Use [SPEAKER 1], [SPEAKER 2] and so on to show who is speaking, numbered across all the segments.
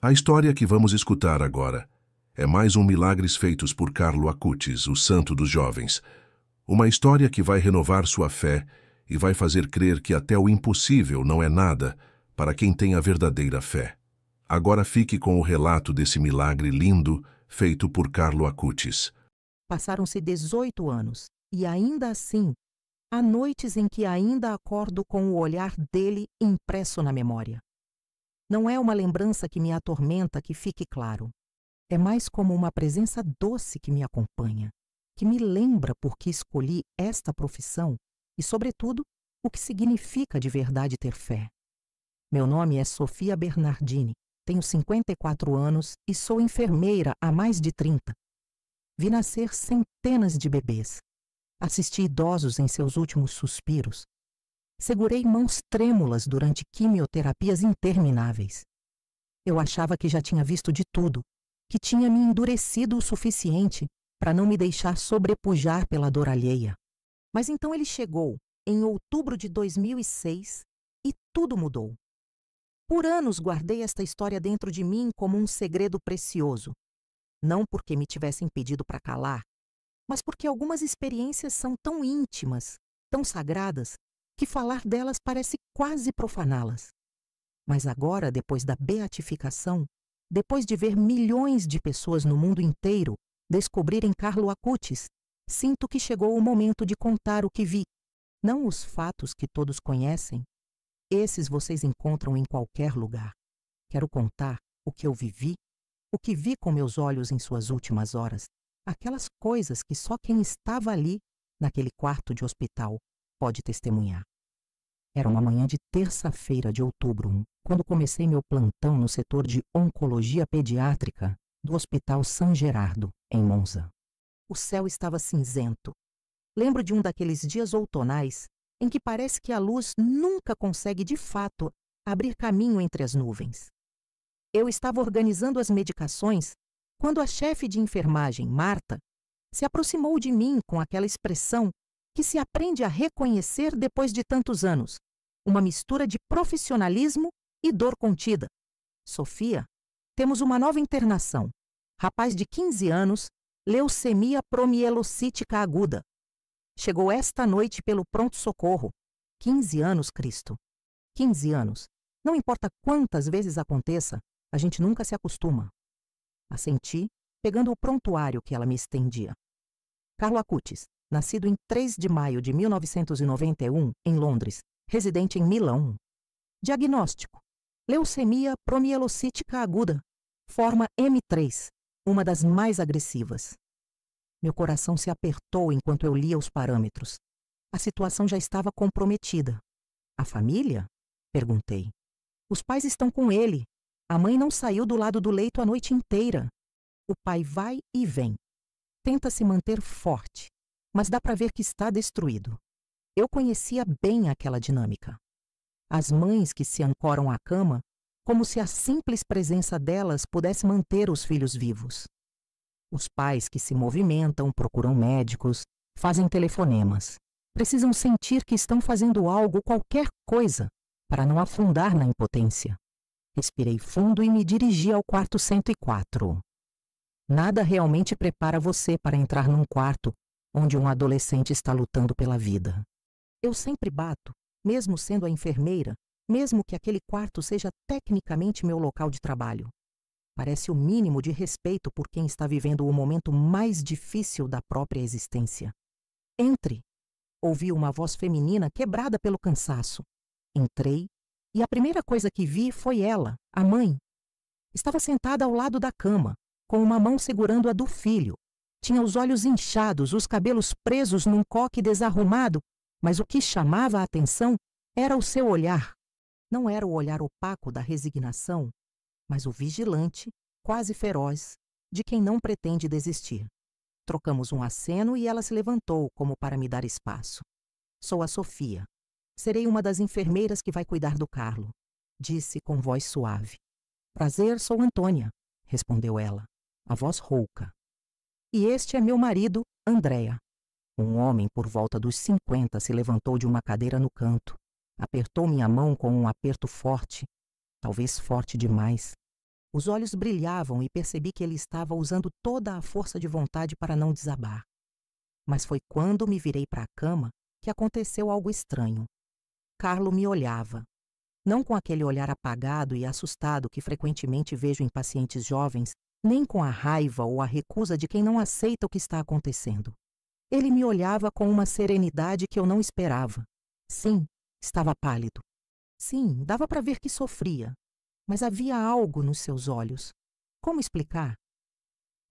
[SPEAKER 1] A história que vamos escutar agora é mais um Milagres Feitos por Carlo Acutis, o santo dos jovens. Uma história que vai renovar sua fé e vai fazer crer que até o impossível não é nada para quem tem a verdadeira fé. Agora fique com o relato desse milagre lindo feito por Carlo Acutis.
[SPEAKER 2] Passaram-se 18 anos, e ainda assim, há noites em que ainda acordo com o olhar dele impresso na memória. Não é uma lembrança que me atormenta, que fique claro. É mais como uma presença doce que me acompanha, que me lembra por que escolhi esta profissão e, sobretudo, o que significa de verdade ter fé. Meu nome é Sofia Bernardini, tenho 54 anos e sou enfermeira há mais de 30. Vi nascer centenas de bebês. Assisti idosos em seus últimos suspiros. Segurei mãos trêmulas durante quimioterapias intermináveis. Eu achava que já tinha visto de tudo, que tinha me endurecido o suficiente para não me deixar sobrepujar pela dor alheia. Mas então ele chegou, em outubro de 2006, e tudo mudou. Por anos guardei esta história dentro de mim como um segredo precioso. Não porque me tivessem pedido para calar, mas porque algumas experiências são tão íntimas, tão sagradas, que falar delas parece quase profaná-las. Mas agora, depois da beatificação, depois de ver milhões de pessoas no mundo inteiro descobrirem Carlo Acutis, sinto que chegou o momento de contar o que vi, não os fatos que todos conhecem. Esses vocês encontram em qualquer lugar. Quero contar o que eu vivi, o que vi com meus olhos em suas últimas horas, aquelas coisas que só quem estava ali, naquele quarto de hospital, pode testemunhar. Era uma manhã de terça-feira de outubro, quando comecei meu plantão no setor de oncologia pediátrica do Hospital San Gerardo, em Monza. O céu estava cinzento. Lembro de um daqueles dias outonais em que parece que a luz nunca consegue, de fato, abrir caminho entre as nuvens. Eu estava organizando as medicações quando a chefe de enfermagem, Marta, se aproximou de mim com aquela expressão que se aprende a reconhecer depois de tantos anos, uma mistura de profissionalismo e dor contida. Sofia, temos uma nova internação. Rapaz de 15 anos, leucemia promielocítica aguda. Chegou esta noite pelo pronto-socorro. 15 anos, Cristo. 15 anos. Não importa quantas vezes aconteça, a gente nunca se acostuma. Assenti, pegando o prontuário que ela me estendia. Carlo Acutis, nascido em 3 de maio de 1991, em Londres, residente em Milão. Diagnóstico: leucemia promielocítica aguda, forma M3, uma das mais agressivas. Meu coração se apertou enquanto eu lia os parâmetros. A situação já estava comprometida. A família? Perguntei. Os pais estão com ele. A mãe não saiu do lado do leito a noite inteira. O pai vai e vem. Tenta se manter forte, mas dá para ver que está destruído. Eu conhecia bem aquela dinâmica. As mães que se ancoram à cama, como se a simples presença delas pudesse manter os filhos vivos. Os pais que se movimentam, procuram médicos, fazem telefonemas. Precisam sentir que estão fazendo algo, qualquer coisa, para não afundar na impotência. Respirei fundo e me dirigi ao quarto 104. Nada realmente prepara você para entrar num quarto onde um adolescente está lutando pela vida. Eu sempre bato, mesmo sendo a enfermeira, mesmo que aquele quarto seja tecnicamente meu local de trabalho. Parece o mínimo de respeito por quem está vivendo o momento mais difícil da própria existência. Entre! Ouvi uma voz feminina quebrada pelo cansaço. Entrei, e a primeira coisa que vi foi ela, a mãe. Estava sentada ao lado da cama, com uma mão segurando a do filho. Tinha os olhos inchados, os cabelos presos num coque desarrumado, mas o que chamava a atenção era o seu olhar. Não era o olhar opaco da resignação, mas o vigilante, quase feroz, de quem não pretende desistir. Trocamos um aceno e ela se levantou como para me dar espaço. Sou a Sofia. Serei uma das enfermeiras que vai cuidar do Carlo, disse com voz suave. Prazer, sou Antônia, respondeu ela, a voz rouca. E este é meu marido, Andréa. Um homem por volta dos 50 se levantou de uma cadeira no canto, apertou minha mão com um aperto forte, talvez forte demais. Os olhos brilhavam e percebi que ele estava usando toda a força de vontade para não desabar. Mas foi quando me virei para a cama que aconteceu algo estranho. Carlo me olhava. Não com aquele olhar apagado e assustado que frequentemente vejo em pacientes jovens, nem com a raiva ou a recusa de quem não aceita o que está acontecendo. Ele me olhava com uma serenidade que eu não esperava. Sim, estava pálido. Sim, dava para ver que sofria. Mas havia algo nos seus olhos. Como explicar?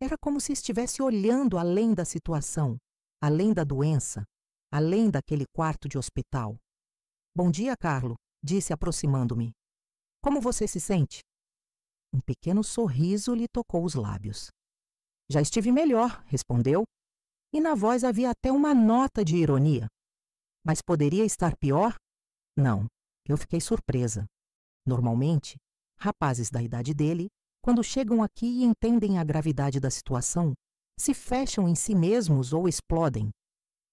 [SPEAKER 2] Era como se estivesse olhando além da situação, além da doença, além daquele quarto de hospital. Bom dia, Carlo, disse aproximando-me. Como você se sente? Um pequeno sorriso lhe tocou os lábios. Já estive melhor, respondeu, e na voz havia até uma nota de ironia. Mas poderia estar pior? Não, eu fiquei surpresa. Normalmente, rapazes da idade dele, quando chegam aqui e entendem a gravidade da situação, se fecham em si mesmos ou explodem.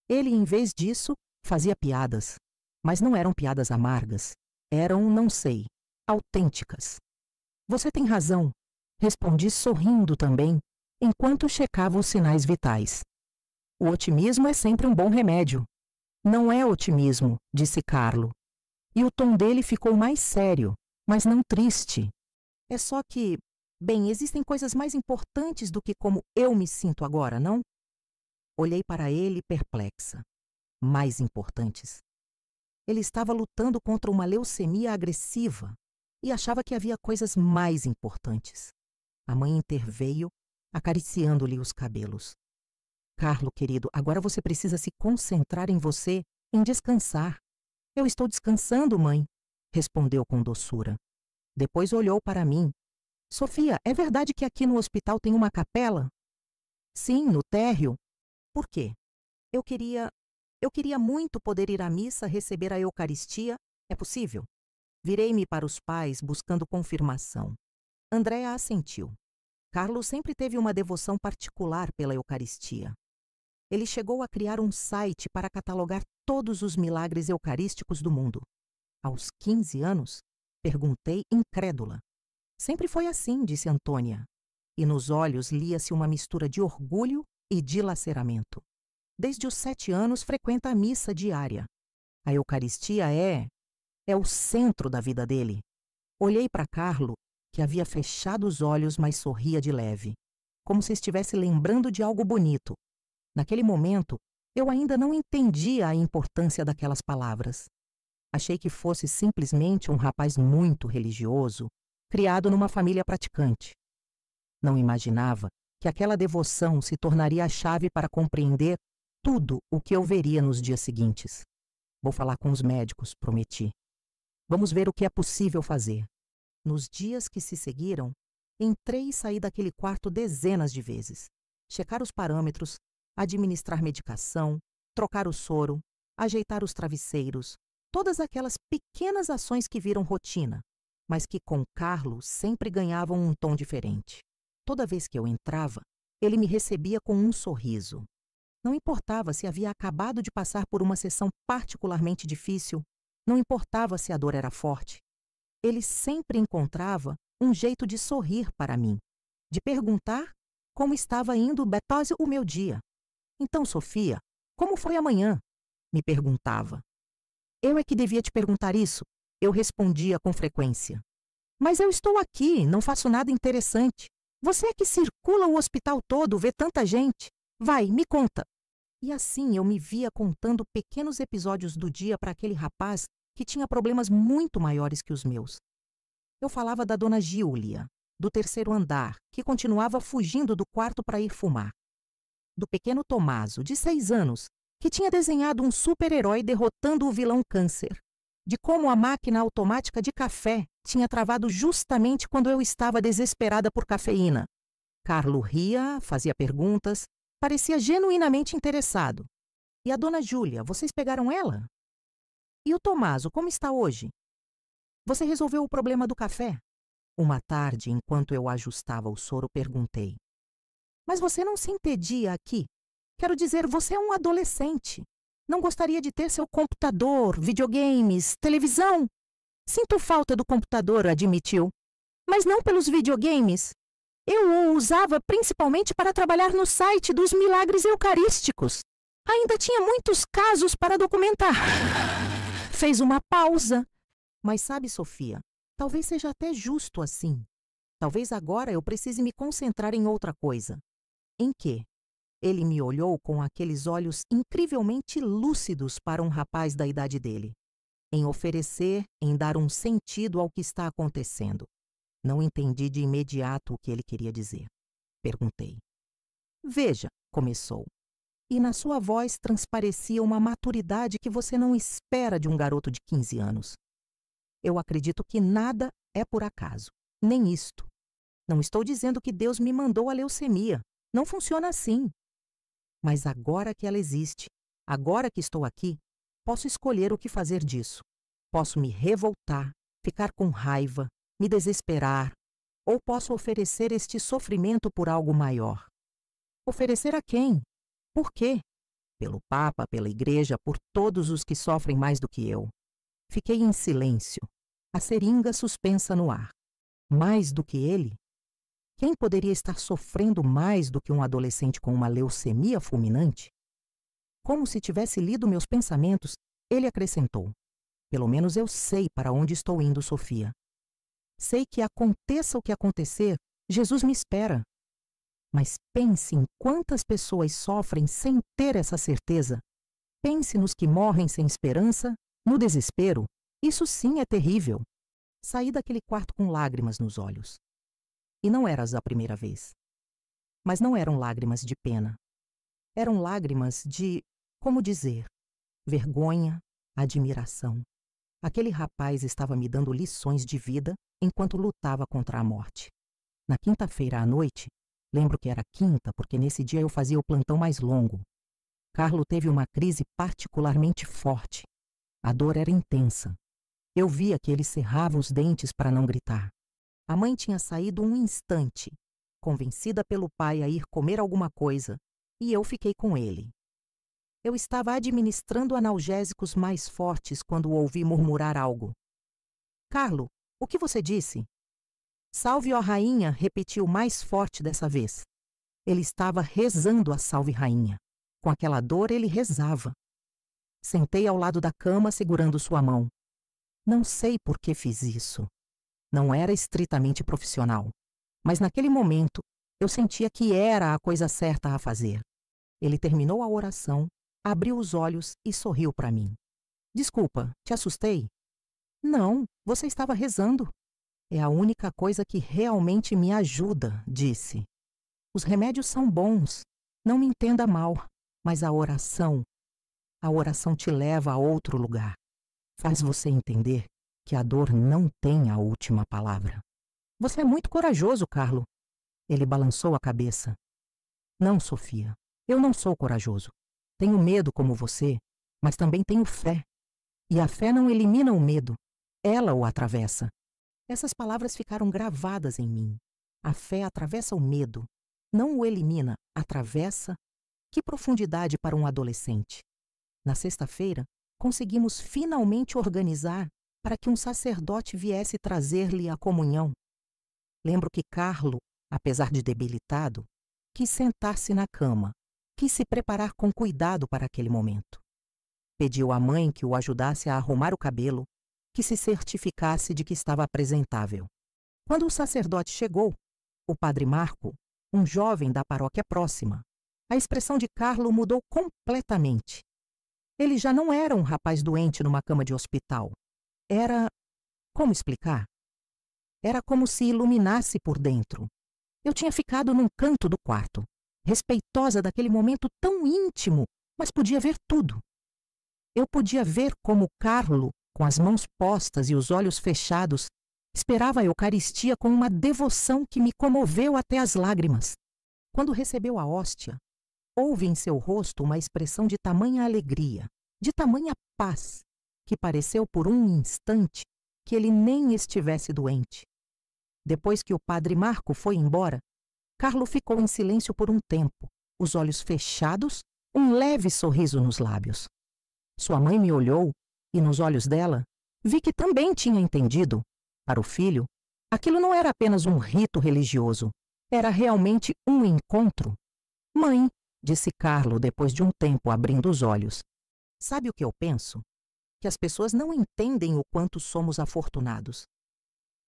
[SPEAKER 2] Ele, em vez disso, fazia piadas. Mas não eram piadas amargas. Eram, não sei, autênticas. Você tem razão, respondi sorrindo também, enquanto checava os sinais vitais. O otimismo é sempre um bom remédio. Não é otimismo, disse Carlo. E o tom dele ficou mais sério, mas não triste. É só que, bem, existem coisas mais importantes do que como eu me sinto agora, não? Olhei para ele perplexa. Mais importantes. Ele estava lutando contra uma leucemia agressiva e achava que havia coisas mais importantes. A mãe interveio, acariciando-lhe os cabelos. Carlo, querido, agora você precisa se concentrar em você, em descansar. Eu estou descansando, mãe, respondeu com doçura. Depois olhou para mim. Sofia, é verdade que aqui no hospital tem uma capela? Sim, no térreo. Por quê? Eu queria muito poder ir à missa, receber a Eucaristia. É possível? Virei-me para os pais, buscando confirmação. Andréa assentiu. Carlo sempre teve uma devoção particular pela Eucaristia. Ele chegou a criar um site para catalogar todos os milagres eucarísticos do mundo. Aos 15 anos, perguntei incrédula. Sempre foi assim, disse Antônia. E nos olhos lia-se uma mistura de orgulho e dilaceramento. Desde os 7 anos frequenta a missa diária. A Eucaristia é o centro da vida dele. Olhei para Carlo, que havia fechado os olhos, mas sorria de leve, como se estivesse lembrando de algo bonito. Naquele momento, eu ainda não entendia a importância daquelas palavras. Achei que fosse simplesmente um rapaz muito religioso, criado numa família praticante. Não imaginava que aquela devoção se tornaria a chave para compreender tudo o que eu veria nos dias seguintes. Vou falar com os médicos, prometi. Vamos ver o que é possível fazer. Nos dias que se seguiram, entrei e saí daquele quarto dezenas de vezes. Checar os parâmetros, administrar medicação, trocar o soro, ajeitar os travesseiros, todas aquelas pequenas ações que viram rotina, mas que com Carlo sempre ganhavam um tom diferente. Toda vez que eu entrava, ele me recebia com um sorriso. Não importava se havia acabado de passar por uma sessão particularmente difícil, não importava se a dor era forte. Ele sempre encontrava um jeito de sorrir para mim, de perguntar como estava indo o meu dia. Então, Sofia, como foi amanhã? Me perguntava. Eu é que devia te perguntar isso, eu respondia com frequência. Mas eu estou aqui, não faço nada interessante. Você é que circula o hospital todo, vê tanta gente. Vai, me conta. E assim eu me via contando pequenos episódios do dia para aquele rapaz que tinha problemas muito maiores que os meus. Eu falava da dona Giulia, do 3º andar, que continuava fugindo do quarto para ir fumar. Do pequeno Tommaso, de 6 anos, que tinha desenhado um super-herói derrotando o vilão Câncer. De como a máquina automática de café tinha travado justamente quando eu estava desesperada por cafeína. Carlo ria, fazia perguntas, parecia genuinamente interessado. E a dona Júlia, vocês pegaram ela? E o Tommaso, como está hoje? Você resolveu o problema do café? Uma tarde, enquanto eu ajustava o soro, perguntei. Mas você não se impedia aqui? Quero dizer, você é um adolescente. Não gostaria de ter seu computador, videogames, televisão? Sinto falta do computador, admitiu. mas não pelos videogames. Eu o usava principalmente para trabalhar no site dos milagres eucarísticos. Ainda tinha muitos casos para documentar. Fez uma pausa. Mas sabe, Sofia, talvez seja até justo assim. Talvez agora eu precise me concentrar em outra coisa. Em quê? Ele me olhou com aqueles olhos incrivelmente lúcidos para um rapaz da idade dele. Em oferecer, em dar um sentido ao que está acontecendo. Não entendi de imediato o que ele queria dizer. Perguntei. Veja, começou. E na sua voz transparecia uma maturidade que você não espera de um garoto de 15 anos. Eu acredito que nada é por acaso, nem isto. Não estou dizendo que Deus me mandou a leucemia. Não funciona assim. Mas agora que ela existe, agora que estou aqui, posso escolher o que fazer disso. Posso me revoltar, ficar com raiva, me desesperar, ou posso oferecer este sofrimento por algo maior. Oferecer a quem? Por quê? Pelo Papa, pela Igreja, por todos os que sofrem mais do que eu. Fiquei em silêncio, a seringa suspensa no ar. Mais do que ele? Quem poderia estar sofrendo mais do que um adolescente com uma leucemia fulminante? Como se tivesse lido meus pensamentos, ele acrescentou. Pelo menos eu sei para onde estou indo, Sofia. Sei que aconteça o que acontecer, Jesus me espera. Mas pense em quantas pessoas sofrem sem ter essa certeza. Pense nos que morrem sem esperança, no desespero. Isso sim é terrível. Saí daquele quarto com lágrimas nos olhos. E não era a primeira vez. Mas não eram lágrimas de pena. Eram lágrimas de, como dizer, vergonha, admiração. Aquele rapaz estava me dando lições de vida enquanto lutava contra a morte. Na quinta-feira à noite, lembro que era quinta porque nesse dia eu fazia o plantão mais longo. Carlo teve uma crise particularmente forte. A dor era intensa. Eu via que ele cerrava os dentes para não gritar. A mãe tinha saído um instante, convencida pelo pai a ir comer alguma coisa, e eu fiquei com ele. Eu estava administrando analgésicos mais fortes quando o ouvi murmurar algo. Carlo, o que você disse? Salve, ó rainha, repetiu mais forte dessa vez. Ele estava rezando a salve rainha. Com aquela dor ele rezava. Sentei ao lado da cama segurando sua mão. Não sei por que fiz isso. Não era estritamente profissional, mas naquele momento eu sentia que era a coisa certa a fazer. Ele terminou a oração, abriu os olhos e sorriu para mim. Desculpa, te assustei? Não, você estava rezando. É a única coisa que realmente me ajuda, disse. Os remédios são bons, não me entenda mal, mas a oração te leva a outro lugar. Faz você entender que a dor não tem a última palavra. Você é muito corajoso, Carlo. Ele balançou a cabeça. Não, Sofia, eu não sou corajoso. Tenho medo como você, mas também tenho fé. E a fé não elimina o medo, ela o atravessa. Essas palavras ficaram gravadas em mim. A fé atravessa o medo, não o elimina, atravessa. Que profundidade para um adolescente. Na sexta-feira, conseguimos finalmente organizar para que um sacerdote viesse trazer-lhe a comunhão. Lembro que Carlo, apesar de debilitado, quis sentar-se na cama, quis se preparar com cuidado para aquele momento. Pediu à mãe que o ajudasse a arrumar o cabelo, que se certificasse de que estava apresentável. Quando o sacerdote chegou, o padre Marco, um jovem da paróquia próxima, a expressão de Carlo mudou completamente. Ele já não era um rapaz doente numa cama de hospital. Era... como explicar? Era como se iluminasse por dentro. Eu tinha ficado num canto do quarto, respeitosa daquele momento tão íntimo, mas podia ver tudo. Eu podia ver como Carlo, com as mãos postas e os olhos fechados, esperava a Eucaristia com uma devoção que me comoveu até as lágrimas. Quando recebeu a hóstia, houve em seu rosto uma expressão de tamanha alegria, de tamanha paz, que pareceu por um instante que ele nem estivesse doente. Depois que o padre Marco foi embora, Carlo ficou em silêncio por um tempo, os olhos fechados, um leve sorriso nos lábios. Sua mãe me olhou e, nos olhos dela, vi que também tinha entendido. Para o filho, Aquilo não era apenas um rito religioso, era realmente um encontro. Mãe, disse Carlo depois de um tempo abrindo os olhos. Sabe o que eu penso? Que as pessoas não entendem o quanto somos afortunados.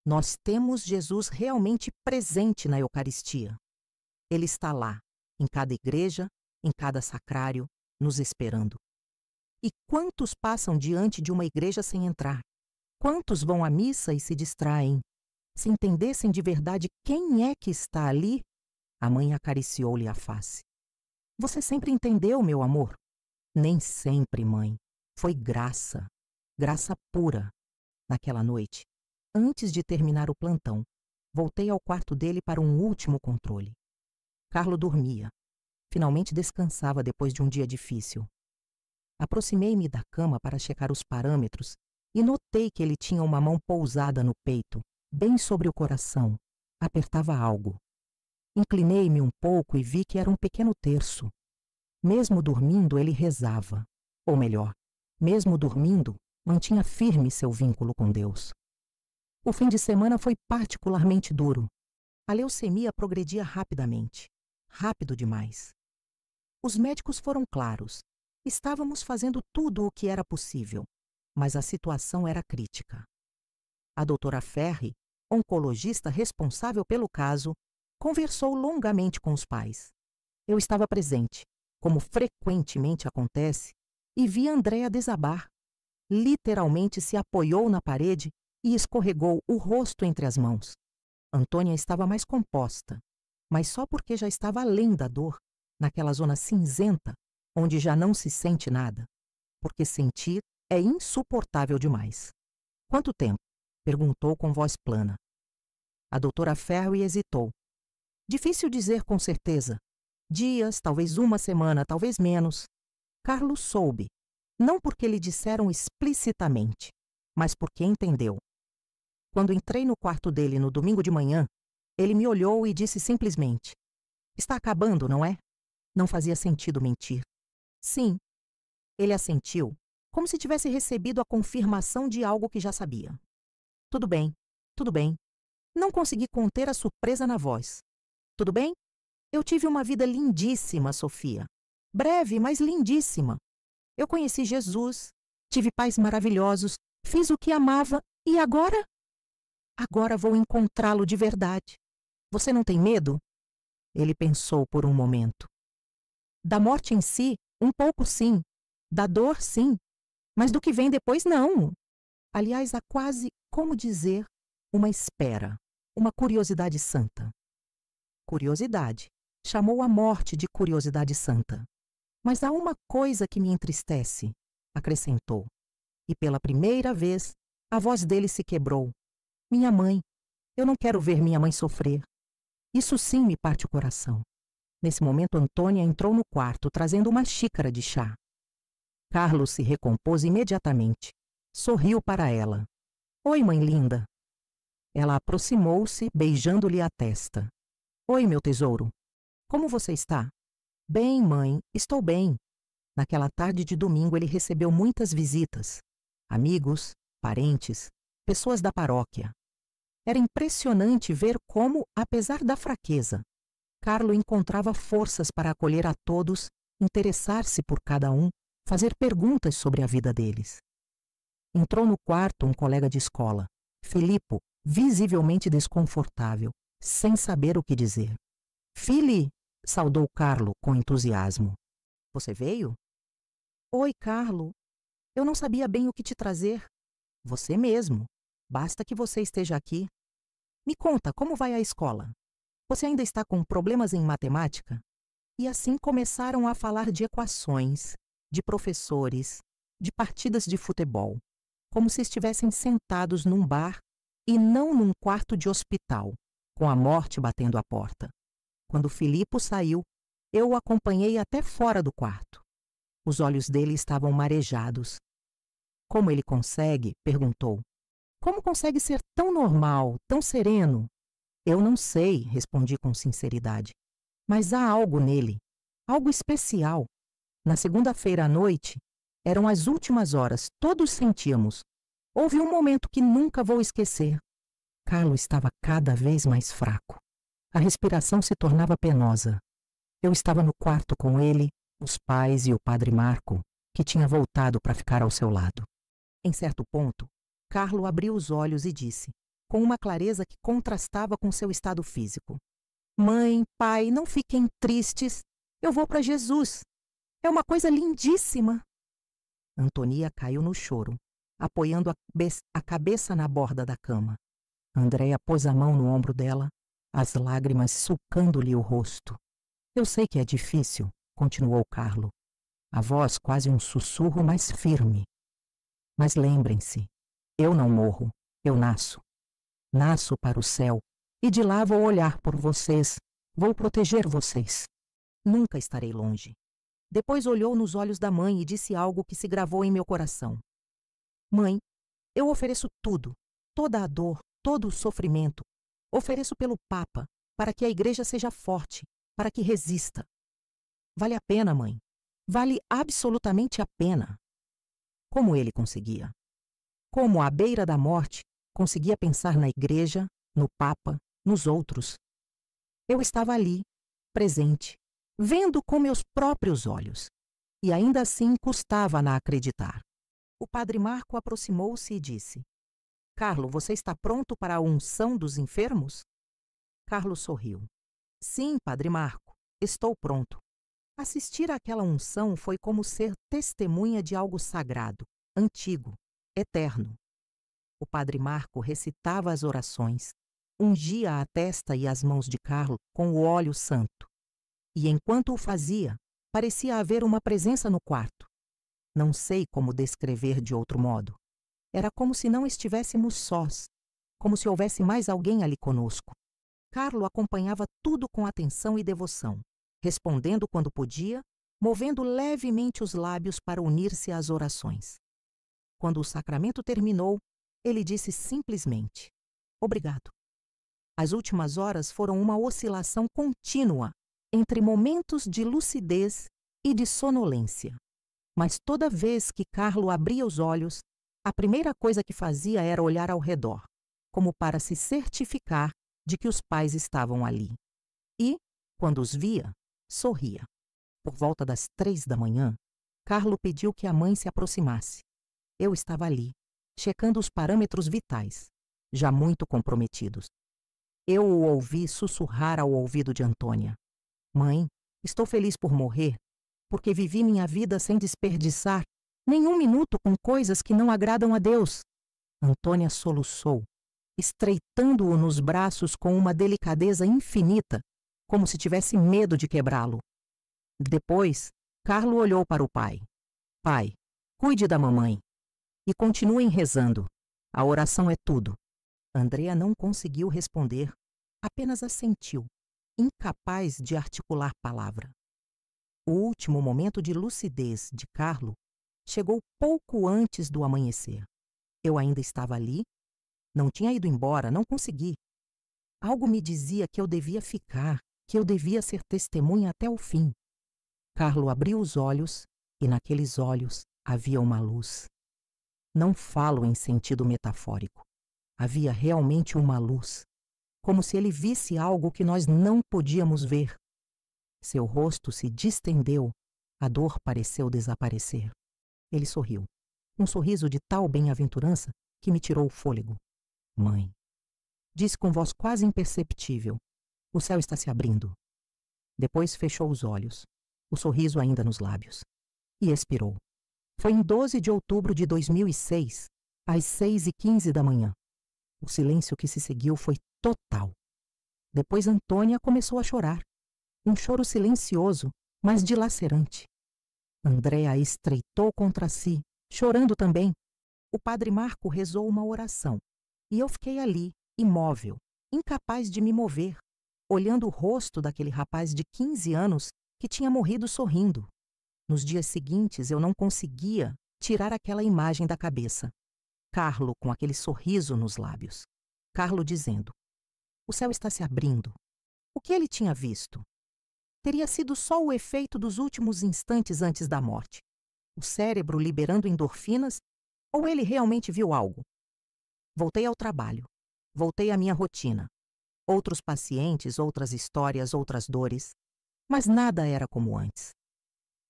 [SPEAKER 2] Nós temos Jesus realmente presente na Eucaristia. Ele está lá, em cada igreja, em cada sacrário, nos esperando. E quantos passam diante de uma igreja sem entrar? Quantos vão à missa e se distraem? Se entendessem de verdade quem é que está ali, a mãe acariciou-lhe a face. Você sempre entendeu, meu amor? Nem sempre, mãe. Foi graça, graça pura. Naquela noite, antes de terminar o plantão, voltei ao quarto dele para um último controle. Carlo dormia. Finalmente descansava depois de um dia difícil. Aproximei-me da cama para checar os parâmetros e notei que ele tinha uma mão pousada no peito, bem sobre o coração. Apertava algo. Inclinei-me um pouco e vi que era um pequeno terço. Mesmo dormindo, ele rezava. Ou melhor, mesmo dormindo, mantinha firme seu vínculo com Deus. O fim de semana foi particularmente duro. A leucemia progredia rapidamente. Rápido demais. Os médicos foram claros. Estávamos fazendo tudo o que era possível, mas a situação era crítica. A doutora Ferri, oncologista responsável pelo caso, conversou longamente com os pais. Eu estava presente, como frequentemente acontece, e vi Andréa desabar. Literalmente se apoiou na parede e escorregou o rosto entre as mãos. Antônia estava mais composta, mas só porque já estava além da dor, naquela zona cinzenta, onde já não se sente nada, porque sentir é insuportável demais. Quanto tempo? Perguntou com voz plana. A doutora Ferri hesitou. Difícil dizer com certeza. Dias, talvez uma semana, talvez menos. Carlos soube, não porque lhe disseram explicitamente, mas porque entendeu. Quando entrei no quarto dele no domingo de manhã, ele me olhou e disse simplesmente: "Está acabando, não é?" Não fazia sentido mentir. Sim. Ele assentiu, como se tivesse recebido a confirmação de algo que já sabia. Tudo bem, tudo bem. Não consegui conter a surpresa na voz. Tudo bem? Eu tive uma vida lindíssima, Sofia. Breve, mas lindíssima. Eu conheci Jesus, tive pais maravilhosos, fiz o que amava e agora? Agora vou encontrá-lo de verdade. Você não tem medo? Ele pensou por um momento. Da morte em si, um pouco sim. Da dor, sim. Mas do que vem depois, não. Aliás, há quase, como dizer, uma espera, uma curiosidade santa. Curiosidade. Chamou a morte de curiosidade santa. Mas há uma coisa que me entristece, acrescentou. E pela primeira vez, a voz dele se quebrou. Minha mãe. Eu não quero ver minha mãe sofrer. Isso sim me parte o coração. Nesse momento, Antônia entrou no quarto, trazendo uma xícara de chá. Carlos se recompôs imediatamente. Sorriu para ela. Oi, mãe linda. Ela aproximou-se, beijando-lhe a testa. Oi, meu tesouro. Como você está? Bem, mãe, estou bem. Naquela tarde de domingo ele recebeu muitas visitas. Amigos, parentes, pessoas da paróquia. Era impressionante ver como, apesar da fraqueza, Carlo encontrava forças para acolher a todos, interessar-se por cada um, fazer perguntas sobre a vida deles. Entrou no quarto um colega de escola, Filippo, visivelmente desconfortável, sem saber o que dizer. Fili, saudou Carlo com entusiasmo. Você veio? Oi, Carlo. Eu não sabia bem o que te trazer. Você mesmo. Basta que você esteja aqui. Me conta, como vai a escola? Você ainda está com problemas em matemática? E assim começaram a falar de equações, de professores, de partidas de futebol, como se estivessem sentados num bar e não num quarto de hospital, com a morte batendo à porta. Quando Filippo saiu, eu o acompanhei até fora do quarto. Os olhos dele estavam marejados. Como ele consegue? Perguntou. Como consegue ser tão normal, tão sereno? Eu não sei, respondi com sinceridade. Mas há algo nele, algo especial. Na segunda-feira à noite, eram as últimas horas, todos sentíamos. Houve um momento que nunca vou esquecer. Carlo estava cada vez mais fraco. A respiração se tornava penosa. Eu estava no quarto com ele, os pais e o padre Marco, que tinha voltado para ficar ao seu lado. Em certo ponto, Carlo abriu os olhos e disse, com uma clareza que contrastava com seu estado físico: Mãe, pai, não fiquem tristes. Eu vou para Jesus. É uma coisa lindíssima. Antônia caiu no choro, apoiando a cabeça na borda da cama. Andréia pôs a mão no ombro dela, as lágrimas sulcando-lhe o rosto. Eu sei que é difícil, continuou Carlo, a voz quase um sussurro mais firme. Mas lembrem-se, eu não morro, eu nasço. Nasço para o céu, e de lá vou olhar por vocês, vou proteger vocês. Nunca estarei longe. Depois olhou nos olhos da mãe e disse algo que se gravou em meu coração. Mãe, eu ofereço tudo, toda a dor, todo o sofrimento. Ofereço pelo Papa, para que a Igreja seja forte, para que resista. Vale a pena, mãe. Vale absolutamente a pena. Como ele conseguia? Como, à beira da morte, conseguia pensar na Igreja, no Papa, nos outros? Eu estava ali, presente, vendo com meus próprios olhos. E ainda assim custava-na acreditar. O padre Marco aproximou-se e disse: Carlo, você está pronto para a unção dos enfermos? Carlo sorriu. Sim, padre Marco, estou pronto. Assistir àquela unção foi como ser testemunha de algo sagrado, antigo, eterno. O padre Marco recitava as orações, ungia a testa e as mãos de Carlo com o óleo santo. E enquanto o fazia, parecia haver uma presença no quarto. Não sei como descrever de outro modo. Era como se não estivéssemos sós, como se houvesse mais alguém ali conosco. Carlo acompanhava tudo com atenção e devoção, respondendo quando podia, movendo levemente os lábios para unir-se às orações. Quando o sacramento terminou, ele disse simplesmente: Obrigado. As últimas horas foram uma oscilação contínua entre momentos de lucidez e de sonolência. Mas toda vez que Carlo abria os olhos, a primeira coisa que fazia era olhar ao redor, como para se certificar de que os pais estavam ali. E, quando os via, sorria. Por volta das 3 da manhã, Carlo pediu que a mãe se aproximasse. Eu estava ali, checando os parâmetros vitais, já muito comprometidos. Eu o ouvi sussurrar ao ouvido de Antônia: Mãe, estou feliz por morrer, porque vivi minha vida sem desperdiçar nenhum minuto com coisas que não agradam a Deus. Antônia soluçou, estreitando-o nos braços com uma delicadeza infinita, como se tivesse medo de quebrá-lo. Depois, Carlo olhou para o pai. Pai, cuide da mamãe. E continuem rezando. A oração é tudo. Andréia não conseguiu responder, apenas assentiu, incapaz de articular palavra. O último momento de lucidez de Carlo chegou pouco antes do amanhecer. Eu ainda estava ali, não tinha ido embora, não consegui. Algo me dizia que eu devia ficar, que eu devia ser testemunha até o fim. Carlo abriu os olhos e naqueles olhos havia uma luz. Não falo em sentido metafórico. Havia realmente uma luz, como se ele visse algo que nós não podíamos ver. Seu rosto se distendeu, a dor pareceu desaparecer. Ele sorriu, um sorriso de tal bem-aventurança que me tirou o fôlego. Mãe, disse com voz quase imperceptível, o céu está se abrindo. Depois fechou os olhos, o sorriso ainda nos lábios, e expirou. Foi em 12 de outubro de 2006, às 6h15 da manhã. O silêncio que se seguiu foi total. Depois Antônia começou a chorar. Um choro silencioso, mas dilacerante. Andréia a estreitou contra si, chorando também. O padre Marco rezou uma oração, e eu fiquei ali, imóvel, incapaz de me mover, olhando o rosto daquele rapaz de 15 anos que tinha morrido sorrindo. Nos dias seguintes eu não conseguia tirar aquela imagem da cabeça. Carlo com aquele sorriso nos lábios. Carlo dizendo: o céu está se abrindo. O que ele tinha visto? Teria sido só o efeito dos últimos instantes antes da morte. O cérebro liberando endorfinas, ou ele realmente viu algo? Voltei ao trabalho. Voltei à minha rotina. Outros pacientes, outras histórias, outras dores. Mas nada era como antes.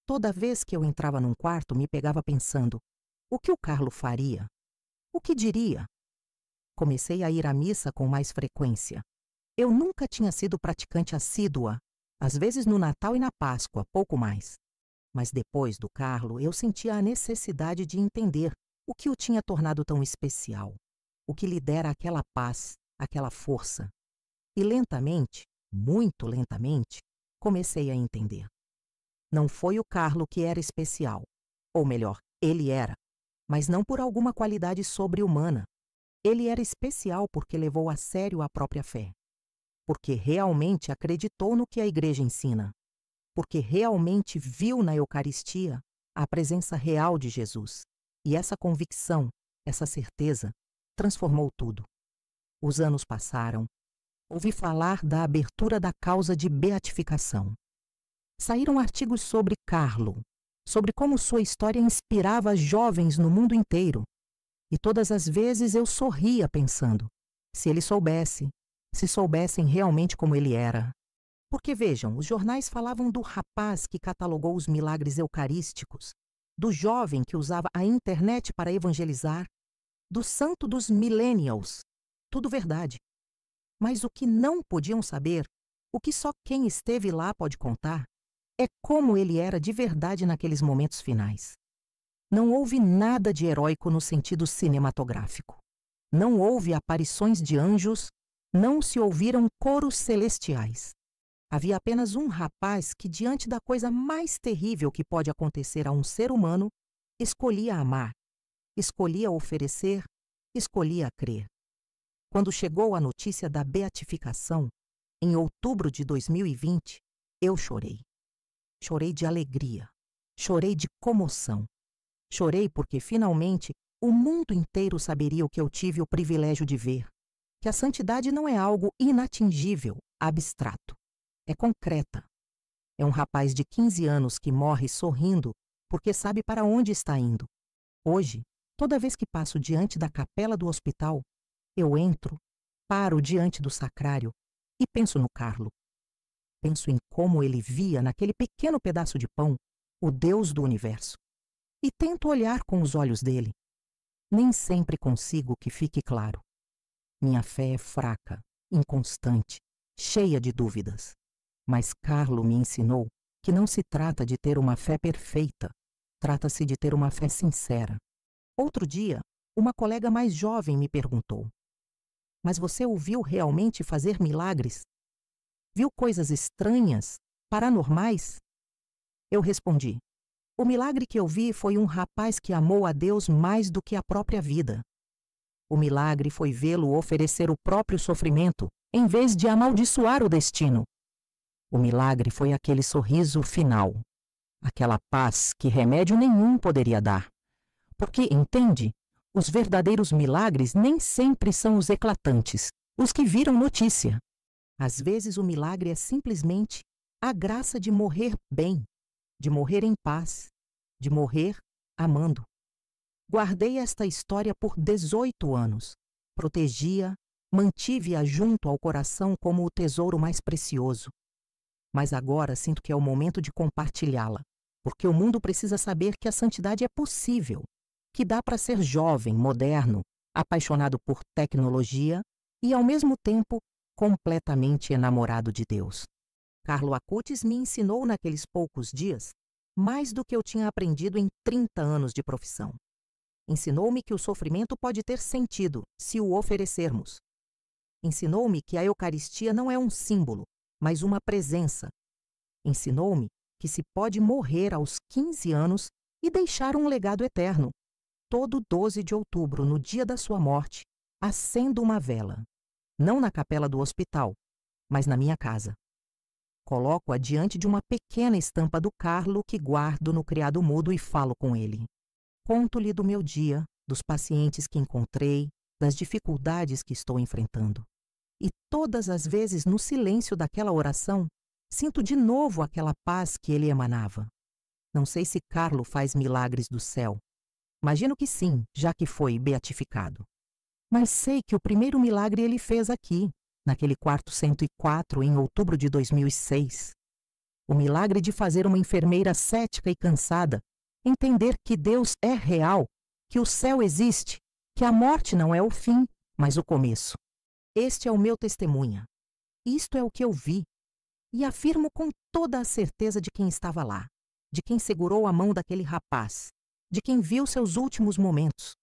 [SPEAKER 2] Toda vez que eu entrava num quarto, me pegava pensando: o que o Carlo faria? O que diria? Comecei a ir à missa com mais frequência. Eu nunca tinha sido praticante assídua, às vezes no Natal e na Páscoa, pouco mais. Mas depois do Carlo, eu sentia a necessidade de entender o que o tinha tornado tão especial, o que lhe dera aquela paz, aquela força. E lentamente, muito lentamente, comecei a entender. Não foi o Carlo que era especial, ou melhor, ele era, mas não por alguma qualidade sobre-humana. Ele era especial porque levou a sério a própria fé, porque realmente acreditou no que a Igreja ensina, porque realmente viu na Eucaristia a presença real de Jesus. E essa convicção, essa certeza, transformou tudo. Os anos passaram. Ouvi falar da abertura da causa de beatificação. Saíram artigos sobre Carlo, sobre como sua história inspirava jovens no mundo inteiro. E todas as vezes eu sorria pensando, se ele soubesse, se soubessem realmente como ele era. Porque vejam, os jornais falavam do rapaz que catalogou os milagres eucarísticos, do jovem que usava a internet para evangelizar, do santo dos millennials. Tudo verdade. Mas o que não podiam saber, o que só quem esteve lá pode contar, é como ele era de verdade naqueles momentos finais. Não houve nada de heróico no sentido cinematográfico. Não houve aparições de anjos, não se ouviram coros celestiais. Havia apenas um rapaz que, diante da coisa mais terrível que pode acontecer a um ser humano, escolhia amar, escolhia oferecer, escolhia crer. Quando chegou a notícia da beatificação, em outubro de 2020, eu chorei. Chorei de alegria, chorei de comoção. Chorei porque, finalmente, o mundo inteiro saberia o que eu tive o privilégio de ver, que a santidade não é algo inatingível, abstrato. É concreta. É um rapaz de 15 anos que morre sorrindo porque sabe para onde está indo. Hoje, toda vez que passo diante da capela do hospital, eu entro, paro diante do sacrário e penso no Carlo. Penso em como ele via naquele pequeno pedaço de pão o Deus do universo. E tento olhar com os olhos dele. Nem sempre consigo que fique claro. Minha fé é fraca, inconstante, cheia de dúvidas. Mas Carlo me ensinou que não se trata de ter uma fé perfeita, trata-se de ter uma fé sincera. Outro dia, uma colega mais jovem me perguntou: mas você o viu realmente fazer milagres? Viu coisas estranhas, paranormais? Eu respondi: o milagre que eu vi foi um rapaz que amou a Deus mais do que a própria vida. O milagre foi vê-lo oferecer o próprio sofrimento, em vez de amaldiçoar o destino. O milagre foi aquele sorriso final, aquela paz que remédio nenhum poderia dar. Porque, entende, os verdadeiros milagres nem sempre são os eclatantes, os que viram notícia. Às vezes o milagre é simplesmente a graça de morrer bem, de morrer em paz, de morrer amando. Guardei esta história por 18 anos. Protegi-a, mantive-a junto ao coração como o tesouro mais precioso. Mas agora sinto que é o momento de compartilhá-la, porque o mundo precisa saber que a santidade é possível, que dá para ser jovem, moderno, apaixonado por tecnologia e, ao mesmo tempo, completamente enamorado de Deus. Carlo Acutis me ensinou naqueles poucos dias mais do que eu tinha aprendido em 30 anos de profissão. Ensinou-me que o sofrimento pode ter sentido se o oferecermos. Ensinou-me que a Eucaristia não é um símbolo, mas uma presença. Ensinou-me que se pode morrer aos 15 anos e deixar um legado eterno. Todo 12 de outubro, no dia da sua morte, acendo uma vela. Não na capela do hospital, mas na minha casa. Coloco-a diante de uma pequena estampa do Carlo que guardo no criado mudo e falo com ele. Conto-lhe do meu dia, dos pacientes que encontrei, das dificuldades que estou enfrentando. E todas as vezes, no silêncio daquela oração, sinto de novo aquela paz que ele emanava. Não sei se Carlo faz milagres do céu. Imagino que sim, já que foi beatificado. Mas sei que o primeiro milagre ele fez aqui, naquele quarto 104, em outubro de 2006. O milagre de fazer uma enfermeira cética e cansada entender que Deus é real, que o céu existe, que a morte não é o fim, mas o começo. Este é o meu testemunho. Isto é o que eu vi. E afirmo com toda a certeza de quem estava lá, de quem segurou a mão daquele rapaz, de quem viu seus últimos momentos.